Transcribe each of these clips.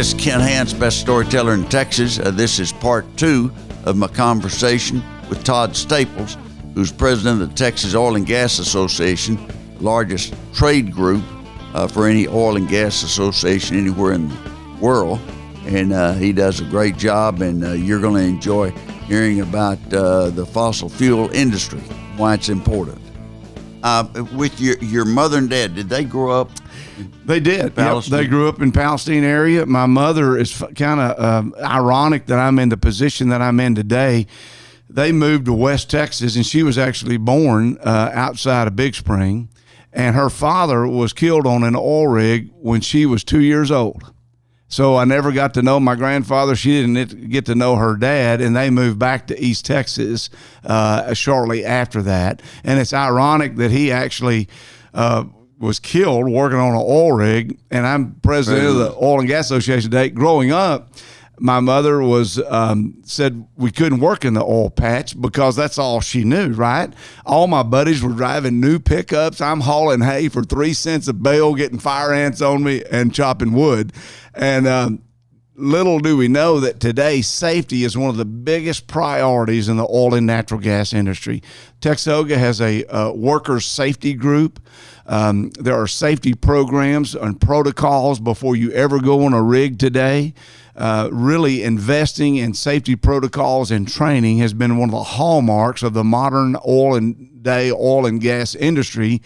This is Ken Hans, best storyteller in Texas. This is part 2 of my conversation with Todd Staples, who's president of the Texas Oil and Gas Association, the largest trade group for any oil and gas association anywhere in the world. And he does a great job, and you're going to enjoy hearing about the fossil fuel industry, why it's important. With your mother and dad, did they grow up? They did. Yep, they grew up in Palestine area. My mother is kind of ironic that I'm in the position that I'm in today. They moved to West Texas, and she was actually born outside of Big Spring. And her father was killed on an oil rig when she was 2 years old. So I never got to know my grandfather. She didn't get to know her dad, and they moved back to East Texas shortly after that. And it's ironic that he actually was killed working on an oil rig, and I'm president of the Oil and Gas Association today. Growing up, my mother was said we couldn't work in the oil patch because that's all she knew, right? All my buddies were driving new pickups. I'm hauling hay for 3 cents a bale, getting fire ants on me, and chopping wood. And little do we know that today safety is one of the biggest priorities in the oil and natural gas industry. Texoga has a workers' safety group. There are safety programs and protocols before you ever go on a rig today. Really investing in safety protocols and training has been one of the hallmarks of the modern oil and gas industry.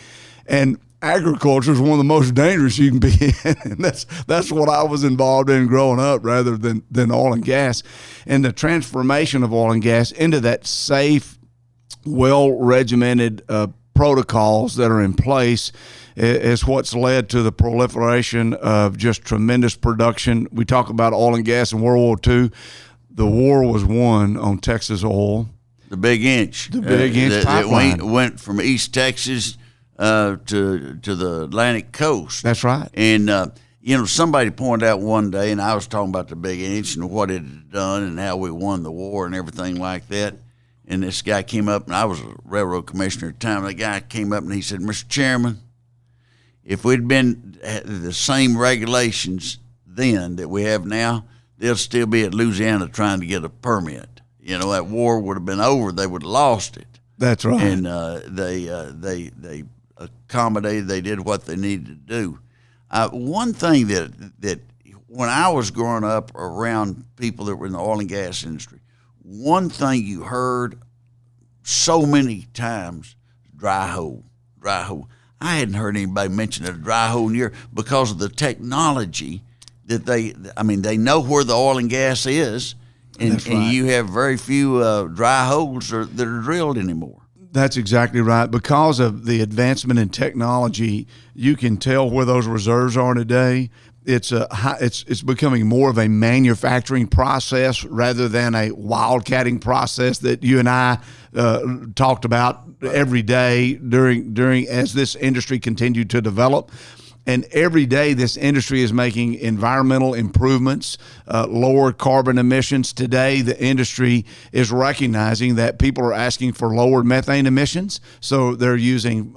And agriculture is one of the most dangerous you can be in. And that's what I was involved in growing up rather than oil and gas. And the transformation of oil and gas into that safe, well-regimented protocols that are in place is what's led to the proliferation of just tremendous production. We talk about oil and gas in World War II. The war was won on Texas oil. The Big Inch. The Big Inch pipeline. It went from East Texas to the Atlantic coast. That's right. And, somebody pointed out one day, and I was talking about the Big Inch and what it had done and how we won the war and everything like that. And this guy came up, and I was a railroad commissioner at the time. The guy came up, and he said, Mr. Chairman, if we'd been the same regulations then that we have now, they'll still be at Louisiana trying to get a permit. That war would have been over. They would have lost it. That's right. And they accommodated. They did what they needed to do. One thing that when I was growing up around people that were in the oil and gas industry, one thing you heard so many times, dry hole. I hadn't heard anybody mention a dry hole in years because of the technology that they know where the oil and gas is, and you have very few dry holes that are drilled anymore. That's exactly right. Because of the advancement in technology, you can tell where those reserves are today. It's becoming more of a manufacturing process rather than a wildcatting process that you and I talked about every day during as this industry continued to develop. And every day this industry is making environmental improvements, lower carbon emissions. Today the industry is recognizing that people are asking for lower methane emissions. So they're using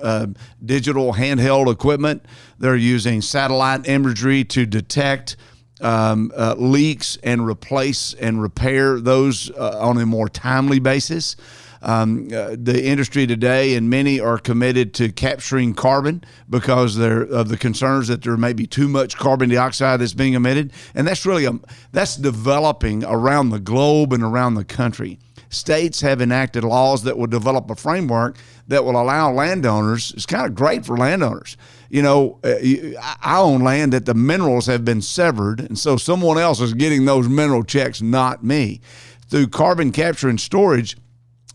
digital handheld equipment. They're using satellite imagery to detect leaks and replace and repair those on a more timely basis. The industry today and many are committed to capturing carbon because of the concerns that there may be too much carbon dioxide that's being emitted. And that's really that's developing around the globe and around the country. States have enacted laws that will develop a framework that will allow landowners. It's kind of great for landowners. I own land that the minerals have been severed, and so someone else is getting those mineral checks, not me. Through carbon capture and storage,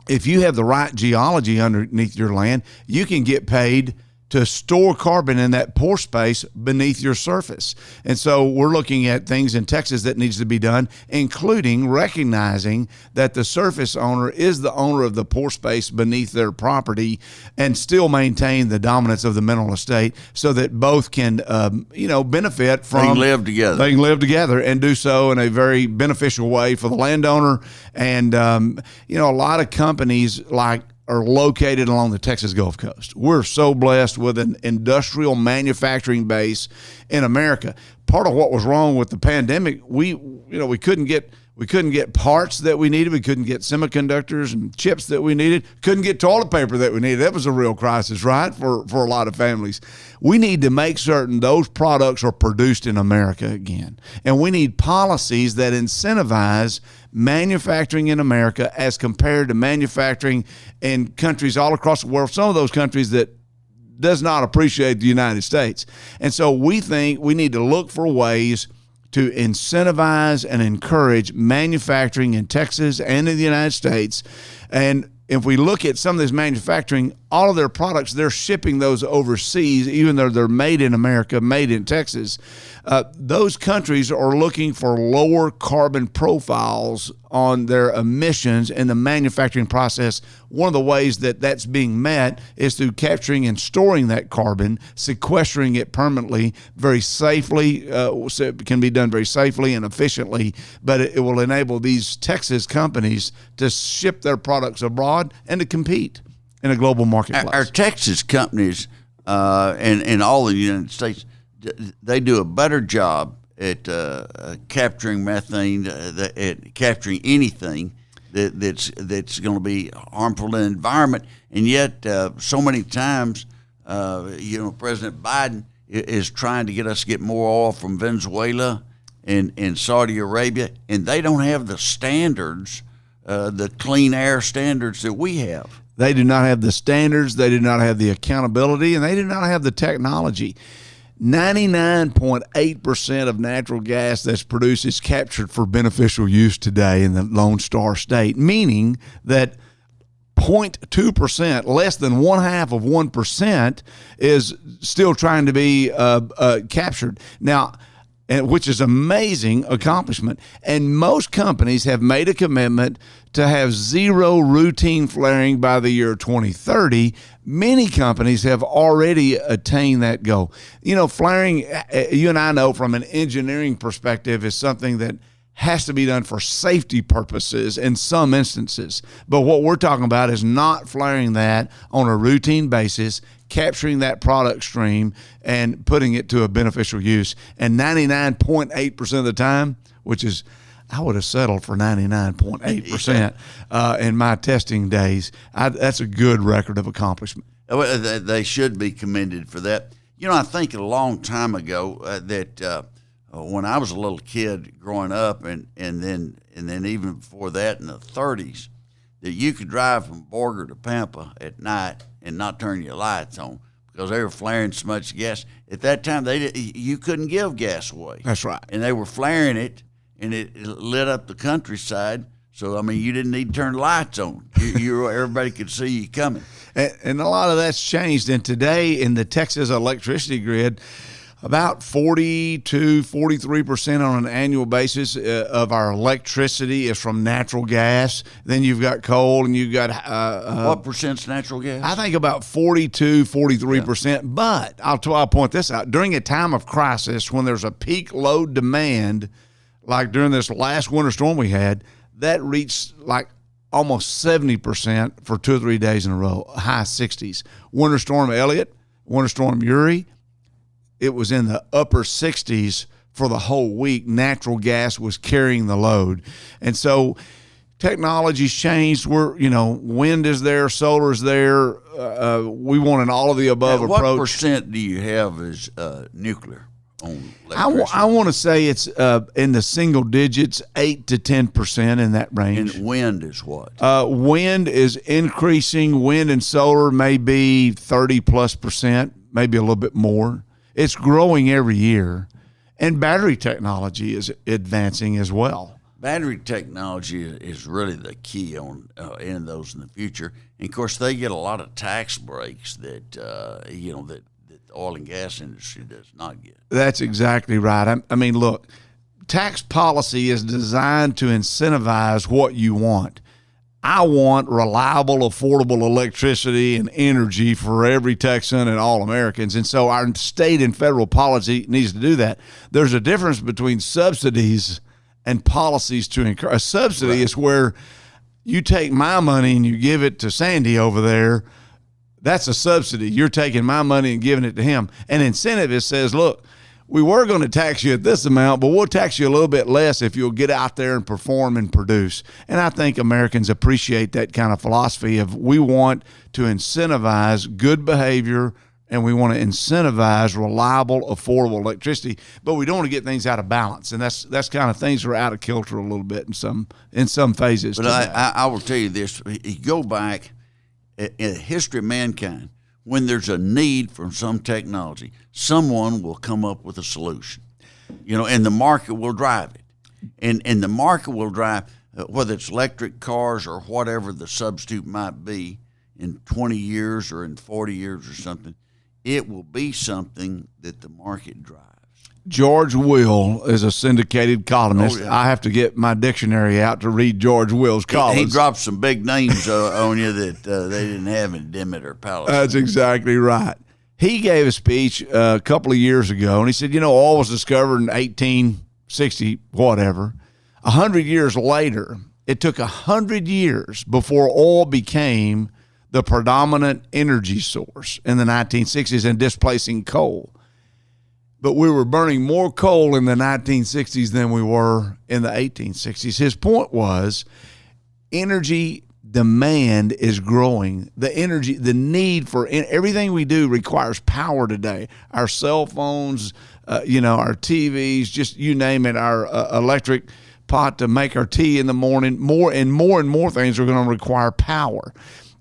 if you have the right geology underneath your land, you can get paid to store carbon in that pore space beneath your surface. And so we're looking at things in Texas that needs to be done, including recognizing that the surface owner is the owner of the pore space beneath their property and still maintain the dominance of the mineral estate so that both can, benefit from. They can live together. They can live together and do so in a very beneficial way for the landowner. And, a lot of companies like are located along the Texas Gulf Coast. We're so blessed with an industrial manufacturing base in America. Part of what was wrong with the pandemic, we couldn't get parts that we needed. We couldn't get semiconductors and chips that we needed. Couldn't get toilet paper that we needed. That was a real crisis, right, for a lot of families. We need to make certain those products are produced in America again. And we need policies that incentivize manufacturing in America as compared to manufacturing in countries all across the world. Some of those countries that does not appreciate the United States. And so we think we need to look for ways to incentivize and encourage manufacturing in Texas and in the United States. And if we look at some of this manufacturing, all of their products, they're shipping those overseas, even though they're made in America, made in Texas. Those countries are looking for lower carbon profiles on their emissions in the manufacturing process. One of the ways that that's being met is through capturing and storing that carbon, sequestering it permanently, very safely. So it can be done very safely and efficiently, but it will enable these Texas companies to ship their products abroad and to compete in a global marketplace. Our Texas companies and all the United States, they do a better job at capturing methane, at capturing anything that's going to be harmful to the environment. And yet, so many times, President Biden is trying to get us to get more oil from Venezuela and Saudi Arabia, and they don't have the standards, the clean air standards that we have. They do not have the standards, they do not have the accountability, and they do not have the technology. 99.8% of natural gas that's produced is captured for beneficial use today in the Lone Star State, meaning that 0.2%, less than 0.5%, is still trying to be captured. Now, which is amazing accomplishment. And most companies have made a commitment to have zero routine flaring by the year 2030. Many companies have already attained that goal. Flaring, you and I know from an engineering perspective, is something that has to be done for safety purposes in some instances. But what we're talking about is not flaring that on a routine basis, capturing that product stream and putting it to a beneficial use. And 99.8% of the time, which is, I would have settled for 99.8% in my testing days. That's a good record of accomplishment. They should be commended for that. I think a long time ago that when I was a little kid growing up, and then even before that in the 30s, that you could drive from Borger to Pampa at night and not turn your lights on because they were flaring so much gas. At that time, you couldn't give gas away. That's right. And they were flaring it, and it lit up the countryside. So, you didn't need to turn the lights on. Everybody could see you coming. And a lot of that's changed. And today in the Texas electricity grid, about 43% on an annual basis of our electricity is from natural gas. Then you've got coal, and you've got what percent's natural gas? I think about 43%. Yeah. But I'll point this out: during a time of crisis, when there's a peak load demand, like during this last winter storm we had, that reached like almost 70% for 2 or 3 days in a row, high 60s. Winter Storm Elliott, Winter Storm Uri, it was in the upper 60s for the whole week. Natural gas was carrying the load. And so technology's changed. Wind is there, solar is there. We want an all of the above approach. What percent do you have is nuclear on electricity? I want to say it's in the single digits, 8 to 10% in that range. And wind is what? Wind is increasing. Wind and solar may be 30+%, maybe a little bit more. It's growing every year, and battery technology is advancing as well. Battery technology is really the key on in those in the future. And of course, they get a lot of tax breaks that that the oil and gas industry does not get. That's exactly right. Look, tax policy is designed to incentivize what you want. I want reliable, affordable electricity and energy for every Texan and all Americans. And so our state and federal policy needs to do that. There's a difference between subsidies and policies to encourage. A subsidy is where You take my money and you give it to Sandy over there, that's a subsidy. You're taking my money and giving it to him. An incentive, it says, look, we were going to tax you at this amount, but we'll tax you a little bit less if you'll get out there and perform and produce. And I think Americans appreciate that kind of philosophy of we want to incentivize good behavior and we want to incentivize reliable, affordable electricity, but we don't want to get things out of balance. And that's kind of things are out of kilter a little bit in some phases. But I will tell you this: you go back in the history of mankind, when there's a need for some technology, someone will come up with a solution, and the market will drive it, and the market will drive whether it's electric cars or whatever the substitute might be in 20 years or in 40 years or something. It will be something that the market drives. George Will is a syndicated columnist. Oh, yeah. I have to get my dictionary out to read George Will's columns. He dropped some big names on you that they didn't have in Demeter Palace. That's exactly right. He gave a speech a couple of years ago, and he said, oil was discovered in 1860, whatever. 100 years later, it took 100 years before oil became the predominant energy source in the 1960s and displacing coal. But we were burning more coal in the 1960s than we were in the 1860s. His point was energy demand is growing. The need for everything we do requires power today. Our cell phones, our TVs, just you name it, our electric pot to make our tea in the morning, more and more things are going to require power.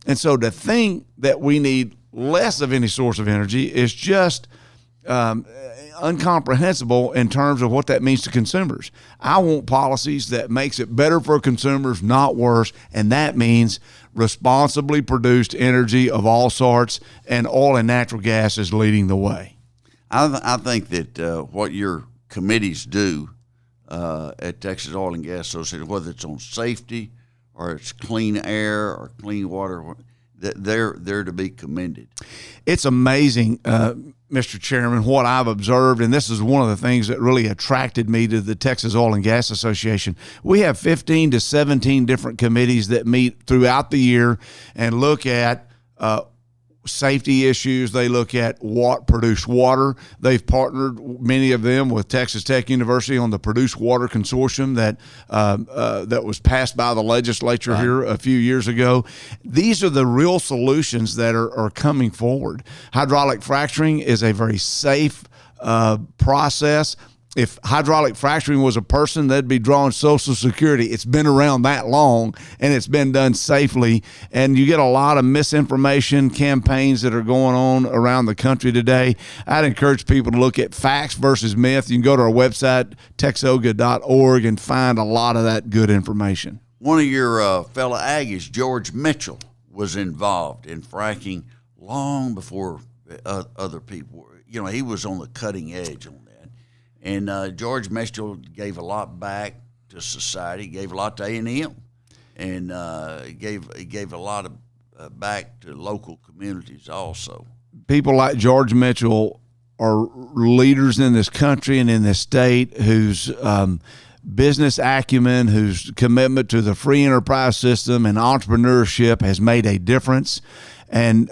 And so to think that we need less of any source of energy is just incomprehensible in terms of what that means to consumers. I want policies that makes it better for consumers, not worse, and that means responsibly produced energy of all sorts, and oil and natural gas is leading the way. I think that what your committees do at Texas Oil and Gas Association, whether it's on safety or it's clean air or clean water, they're to be commended. It's amazing, Mr. Chairman, what I've observed, and this is one of the things that really attracted me to the Texas Oil and Gas Association. We have 15 to 17 different committees that meet throughout the year and look at safety issues. They look at produced water. They've partnered, many of them, with Texas Tech University on the Produced Water Consortium that was passed by the legislature here a few years ago. These are the real solutions that are coming forward. Hydraulic fracturing is a very safe process. If hydraulic fracturing was a person, they'd be drawing Social Security. It's been around that long, and it's been done safely. And you get a lot of misinformation campaigns that are going on around the country today. I'd encourage people to look at facts versus myth. You can go to our website, texoga.org, and find a lot of that good information. One of your fellow Aggies, George Mitchell, was involved in fracking long before other people. He was on the cutting edge on that. And George Mitchell gave a lot back to society, gave a lot to A&M, and gave a lot of back to local communities also. People like George Mitchell are leaders in this country and in this state whose business acumen, whose commitment to the free enterprise system and entrepreneurship has made a difference. And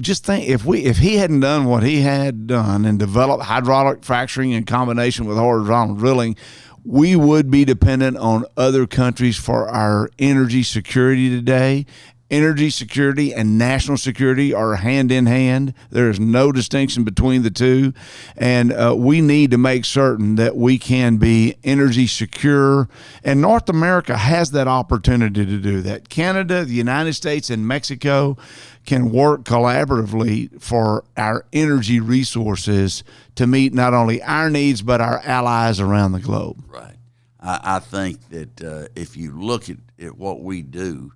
just think, if he hadn't done what he had done and developed hydraulic fracturing in combination with horizontal drilling, we would be dependent on other countries for our energy security today. Energy security and national security are hand in hand. There is no distinction between the two. And we need to make certain that we can be energy secure. And North America has that opportunity to do that. Canada, the United States, and Mexico can work collaboratively for our energy resources to meet not only our needs, but our allies around the globe. Right. I think that if you look at what we do,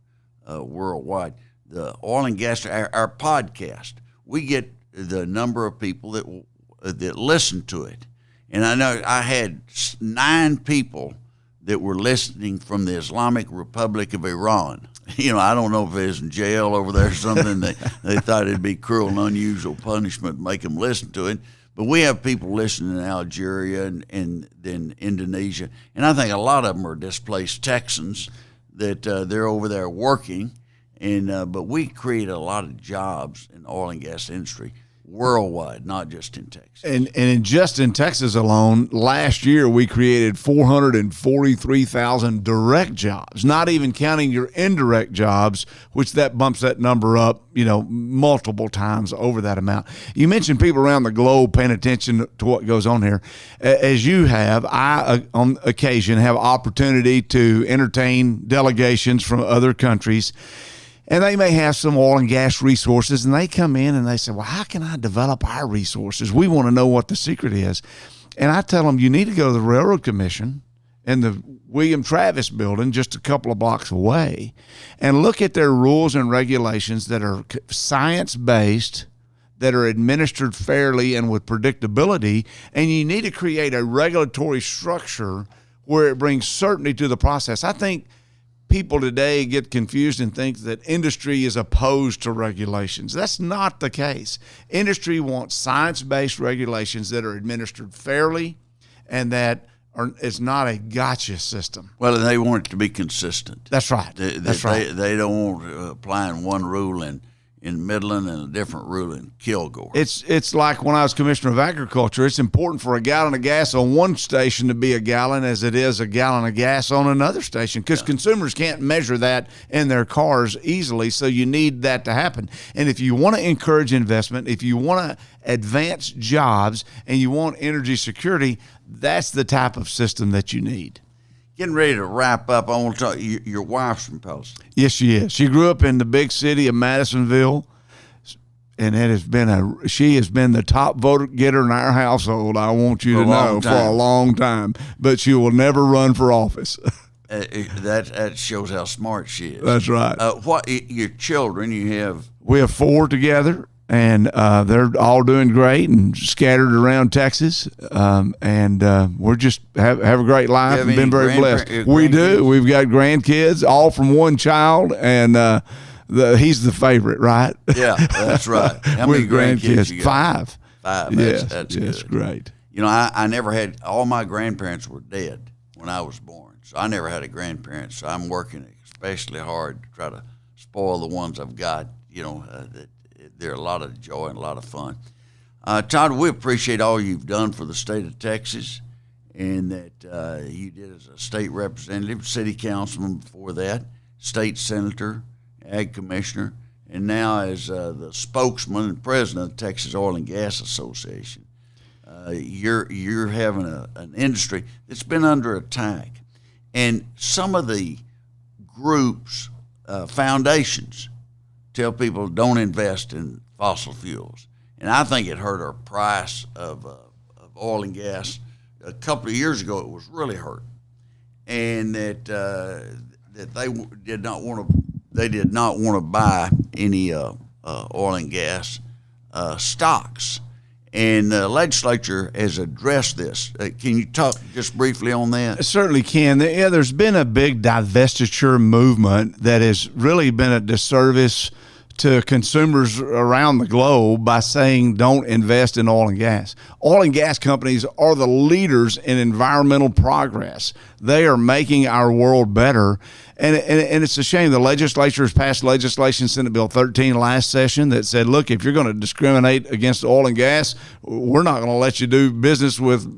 worldwide, the oil and gas, our podcast, we get the number of people that listen to it, and I know I had 9 people that were listening from the Islamic Republic of Iran. I don't know if they was in jail over there or something. They thought it'd be cruel and unusual punishment to make them listen to it. But we have people listening in Algeria and then Indonesia, and I think a lot of them are displaced Texans that they're over there working, and but we create a lot of jobs in the oil and gas industry worldwide, not just in Texas. And just in Texas alone, last year we created 443,000 direct jobs, not even counting your indirect jobs, which that bumps that number up, multiple times over that amount. You mentioned people around the globe paying attention to what goes on here. As you have, I, on occasion, have opportunity to entertain delegations from other countries. And they may have some oil and gas resources, and they come in and they say, well, how can I develop our resources? We want to know what the secret is. And I tell them, you need to go to the Railroad Commission in the William Travis building just a couple of blocks away and look at their rules and regulations that are science-based, that are administered fairly and with predictability. And you need to create a regulatory structure where it brings certainty to the process. I think people today get confused and think that industry is opposed to regulations. That's not the case. Industry wants science-based regulations that are administered fairly and that it's not a gotcha system. Well, they want it to be consistent. That's right. They don't want applying one rule in Midland and a different rule in Kilgore. It's like when I was Commissioner of Agriculture, it's important for a gallon of gas on one station to be a gallon as it is a gallon of gas on another station, because consumers can't measure that in their cars easily, so you need that to happen. And if you want to encourage investment, if you want to advance jobs, and you want energy security, that's the type of system that you need. Getting ready to wrap up, I want to talk. Your wife's from Palestine. Yes, she is. She grew up in the big city of Madisonville, and she has been the top vote getter in our household. I want you to know, for a long time. But she will never run for office. That shows how smart she is. That's right. What your children? We have 4 together. And they're all doing great and scattered around Texas. And we're just have a great life and been very blessed. We do. We've got grandkids, all from one child, and he's the favorite, right? Yeah, that's right. How many grandkids you got? 5. 5. That's good. Yes, great. I never had, all my grandparents were dead when I was born, so I never had a grandparent. So I'm working especially hard to try to spoil the ones I've got, they're a lot of joy and a lot of fun. Todd, we appreciate all you've done for the state of Texas, and that you did as a state representative, city councilman before that, state senator, ag commissioner, and now as the spokesman and president of the Texas Oil and Gas Association. You're having an industry that's been under attack, and some of the groups, foundations, tell people don't invest in fossil fuels. And I think it hurt our price of oil and gas. A couple of years ago, it was really hurt. And that they did not want to buy any oil and gas stocks. And the legislature has addressed this. Can you talk just briefly on that? I certainly can. Yeah, there's been a big divestiture movement that has really been a disservice to consumers around the globe by saying don't invest in oil and gas. Oil and gas companies are the leaders in environmental progress. They are making our world better. And it's a shame the legislature has passed legislation, Senate Bill 13 last session, that said, look, if you're going to discriminate against oil and gas, we're not going to let you do business with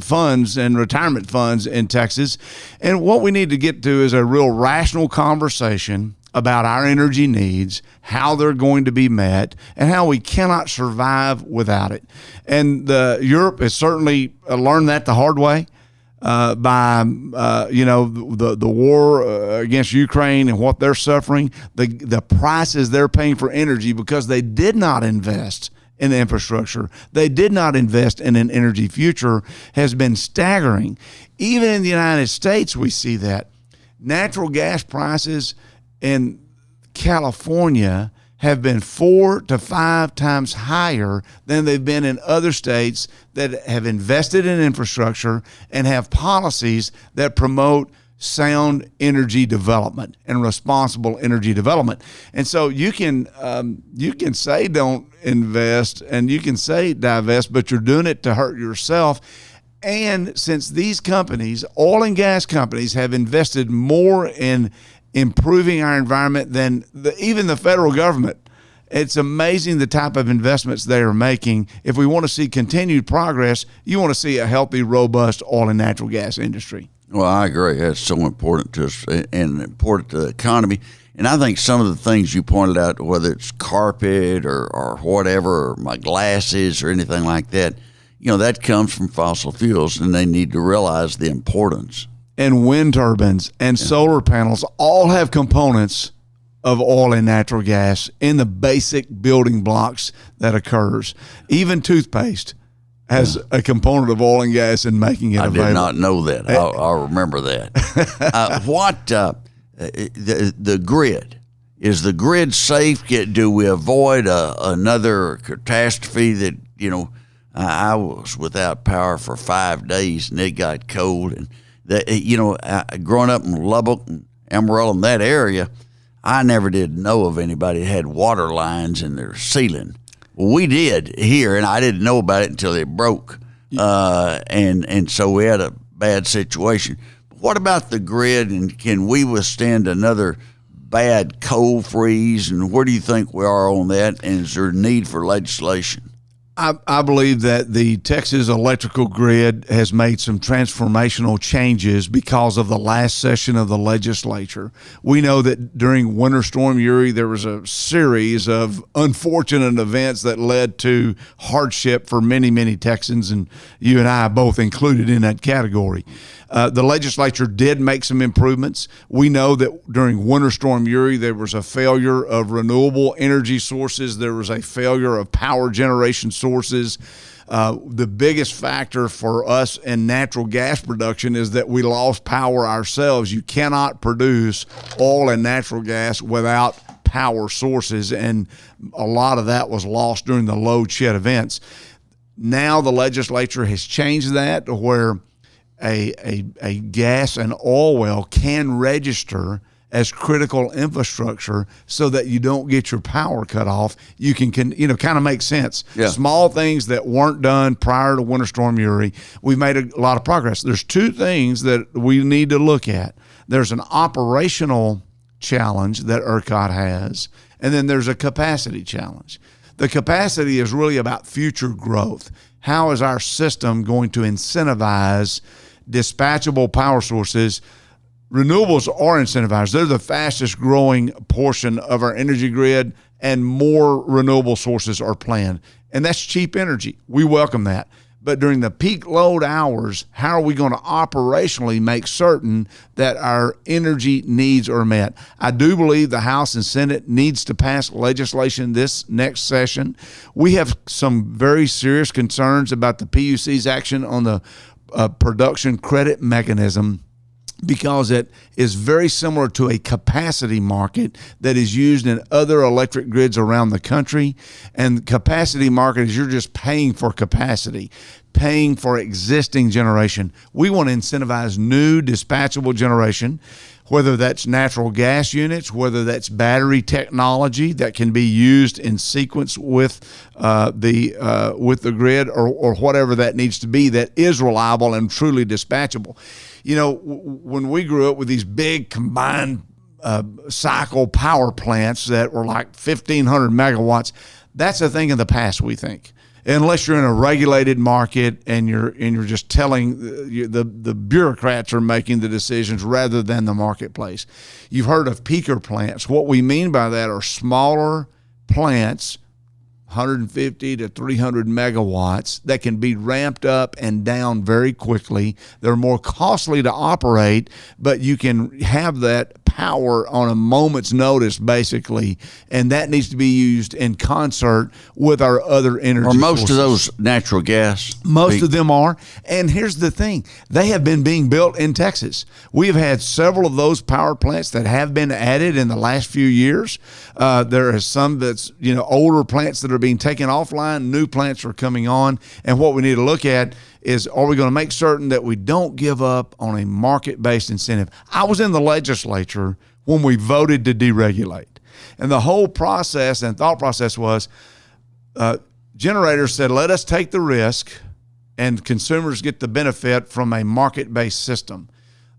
funds and retirement funds in Texas. And what we need to get to is a real rational conversation about our energy needs, how they're going to be met, and how we cannot survive without it. And Europe has certainly learned that the hard way by the war against Ukraine and what they're suffering, the prices they're paying for energy because they did not invest in the infrastructure. They did not invest in an energy future has been staggering. Even in the United States, we see that. Natural gas prices in California have been 4 to 5 times higher than they've been in other states that have invested in infrastructure and have policies that promote sound energy development and responsible energy development. And so you can say don't invest and you can say divest, but you're doing it to hurt yourself. And since these companies, oil and gas companies, have invested more in improving our environment than even the federal government, it's amazing the type of investments they are making. If we want to see continued progress, you want to see a healthy, robust oil and natural gas industry. Well, I agree. That's so important to us and important to the economy. And I think some of the things you pointed out, whether it's carpet or whatever, or my glasses or anything like that, that comes from fossil fuels, and they need to realize the importance. And wind turbines and solar panels all have components of oil and natural gas in the basic building blocks that occurs. Even toothpaste has a component of oil and gas in making it available. I did not know that. I'll remember that. The grid? Is the grid safe? Do we avoid another catastrophe that, I was without power for 5 days and it got cold. And, growing up in Lubbock and Amarillo in that area, I never did know of anybody that had water lines in their ceiling. Well, we did here, and I didn't know about it until it broke. And so we had a bad situation. What about the grid, and can we withstand another bad cold freeze? And where do you think we are on that? And is there a need for legislation? I believe that the Texas electrical grid has made some transformational changes because of the last session of the legislature. We know that during Winter Storm Uri, there was a series of unfortunate events that led to hardship for many, many Texans, and you and I both included in that category. The legislature did make some improvements. We know that during Winter Storm Uri, there was a failure of renewable energy sources. There was a failure of power generation sources. The biggest factor for us in natural gas production is that we lost power ourselves. You cannot produce oil and natural gas without power sources, and a lot of that was lost during the load shed events. Now the legislature has changed that to where a gas and oil well can register as critical infrastructure so that you don't get your power cut off. You can kind of make sense. Yeah. Small things that weren't done prior to Winter Storm Uri. We've made a lot of progress. There's two things that we need to look at. There's an operational challenge that ERCOT has, and then there's a capacity challenge. The capacity is really about future growth. How is our system going to incentivize dispatchable power sources? Renewables are incentivized. They're the fastest growing portion of our energy grid, and more renewable sources are planned. And that's cheap energy. We welcome that. But during the peak load hours, how are we going to operationally make certain that our energy needs are met? I do believe the House and Senate needs to pass legislation this next session. We have some very serious concerns about the PUC's action on the production credit mechanism, because it is very similar to a capacity market that is used in other electric grids around the country. And capacity market is you're just paying for capacity, paying for existing generation. We want to incentivize new dispatchable generation, whether that's natural gas units, whether that's battery technology that can be used in sequence with the grid, or whatever that needs to be that is reliable and truly dispatchable. When we grew up with these big combined cycle power plants that were like 1,500 megawatts, that's a thing of the past, we think. Unless you're in a regulated market and you're just telling the bureaucrats are making the decisions rather than the marketplace. You've heard of peaker plants. What we mean by that are smaller plants, 150 to 300 megawatts, that can be ramped up and down very quickly. They're more costly to operate, but you can have that power on a moment's notice, basically, and that needs to be used in concert with our other energy sources. Are most of those natural gas? Most of them are. And here's the thing. They have been being built in Texas. We have had several of those power plants that have been added in the last few years. There is some that's, older plants that are being taken offline. New plants are coming on. And what we need to look at is, are we going to make certain that we don't give up on a market-based incentive? I was in the legislature when we voted to deregulate. And the whole process and thought process was, generators said, let us take the risk and consumers get the benefit from a market-based system.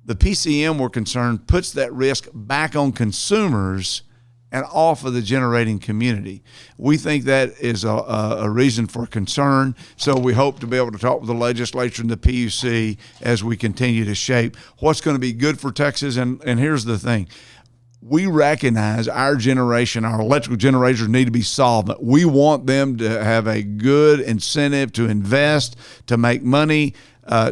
The PCM, we're concerned, puts that risk back on consumers and off of the generating community. We think that is a reason for concern, so we hope to be able to talk with the legislature and the PUC as we continue to shape what's going to be good for Texas. And here's the thing. We recognize our generation, our electrical generators need to be solvent. We want them to have a good incentive to invest, to make money,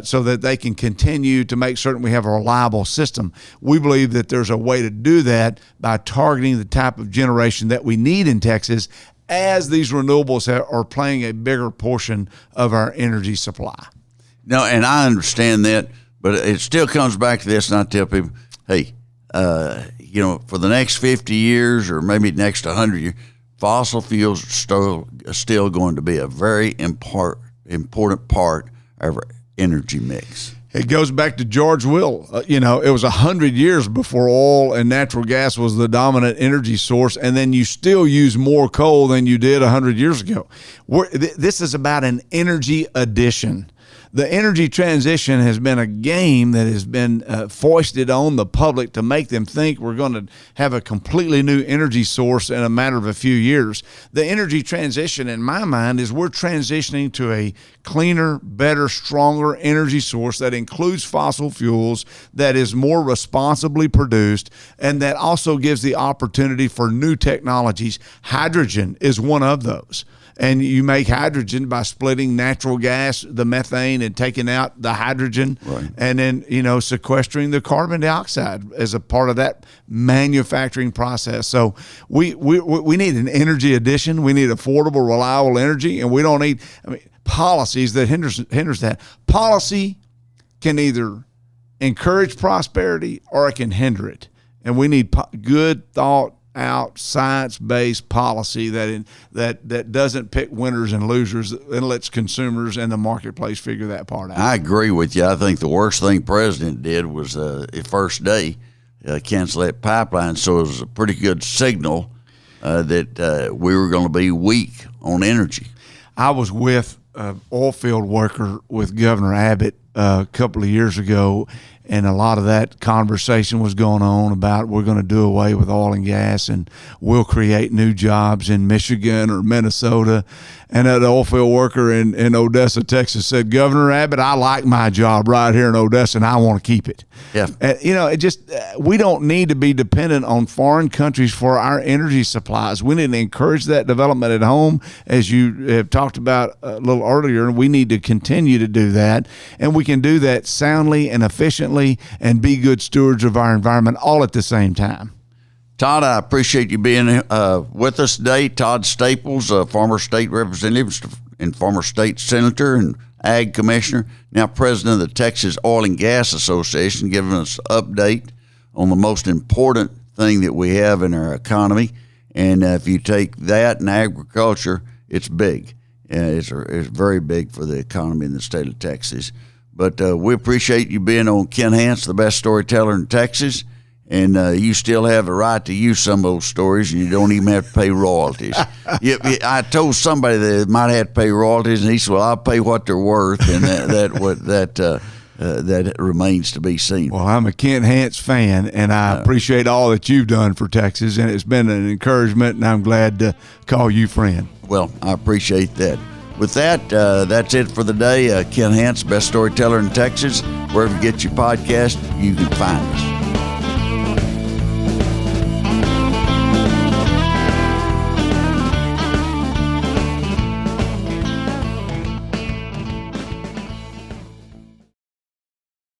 so that they can continue to make certain we have a reliable system. We believe that there's a way to do that by targeting the type of generation that we need in Texas as these renewables are playing a bigger portion of our energy supply. No, and I understand that, but it still comes back to this, and I tell people, hey, for the next 50 years or maybe the next 100 years, fossil fuels are still going to be a very important part of our energy mix. It goes back to George Will. It was 100 years before oil and natural gas was the dominant energy source, and then you still use more coal than you did 100 years ago. This is about an energy addition. The energy transition has been a game that has been foisted on the public to make them think we're going to have a completely new energy source in a matter of a few years. The energy transition, in my mind, is we're transitioning to a cleaner, better, stronger energy source that includes fossil fuels, that is more responsibly produced, and that also gives the opportunity for new technologies. Hydrogen is one of those. And you make hydrogen by splitting natural gas, the methane, and taking out the hydrogen, right, and then sequestering the carbon dioxide as a part of that manufacturing process. So we need an energy addition. We need affordable, reliable energy, and we don't need policies that hinders that. Policy can either encourage prosperity or it can hinder it, and we need good thought out, science-based policy that doesn't pick winners and losers and lets consumers and the marketplace figure that part out. I agree with you. I think the worst thing President did was the first day cancel that pipeline. So it was a pretty good signal that we were going to be weak on energy. I was with an oil field worker with Governor Abbott a couple of years ago, and a lot of that conversation was going on about we're going to do away with oil and gas and we'll create new jobs in Michigan or Minnesota. And that oil field worker in Odessa, Texas said, Governor Abbott, I like my job right here in Odessa and I want to keep it. Yeah. We don't need to be dependent on foreign countries for our energy supplies. We need to encourage that development at home, as you have talked about a little earlier. We need to continue to do that. And we can do that soundly and efficiently and be good stewards of our environment all at the same time. Todd, I appreciate you being with us today. Todd Staples, former state representative and former state senator and ag commissioner, now president of the Texas Oil and Gas Association, giving us an update on the most important thing that we have in our economy. And if you take that and agriculture, it's big. It's very big for the economy in the state of Texas. But we appreciate you being on Ken Hance, the best storyteller in Texas. And you still have the right to use some of those stories, and you don't even have to pay royalties. I told somebody that might have to pay royalties, and he said, well, I'll pay what they're worth, and that remains to be seen. Well, I'm a Ken Hance fan, and I appreciate all that you've done for Texas, and it's been an encouragement, and I'm glad to call you friend. Well, I appreciate that. With that, that's it for the day. Ken Hance, best storyteller in Texas. Wherever you get your podcast, you can find us.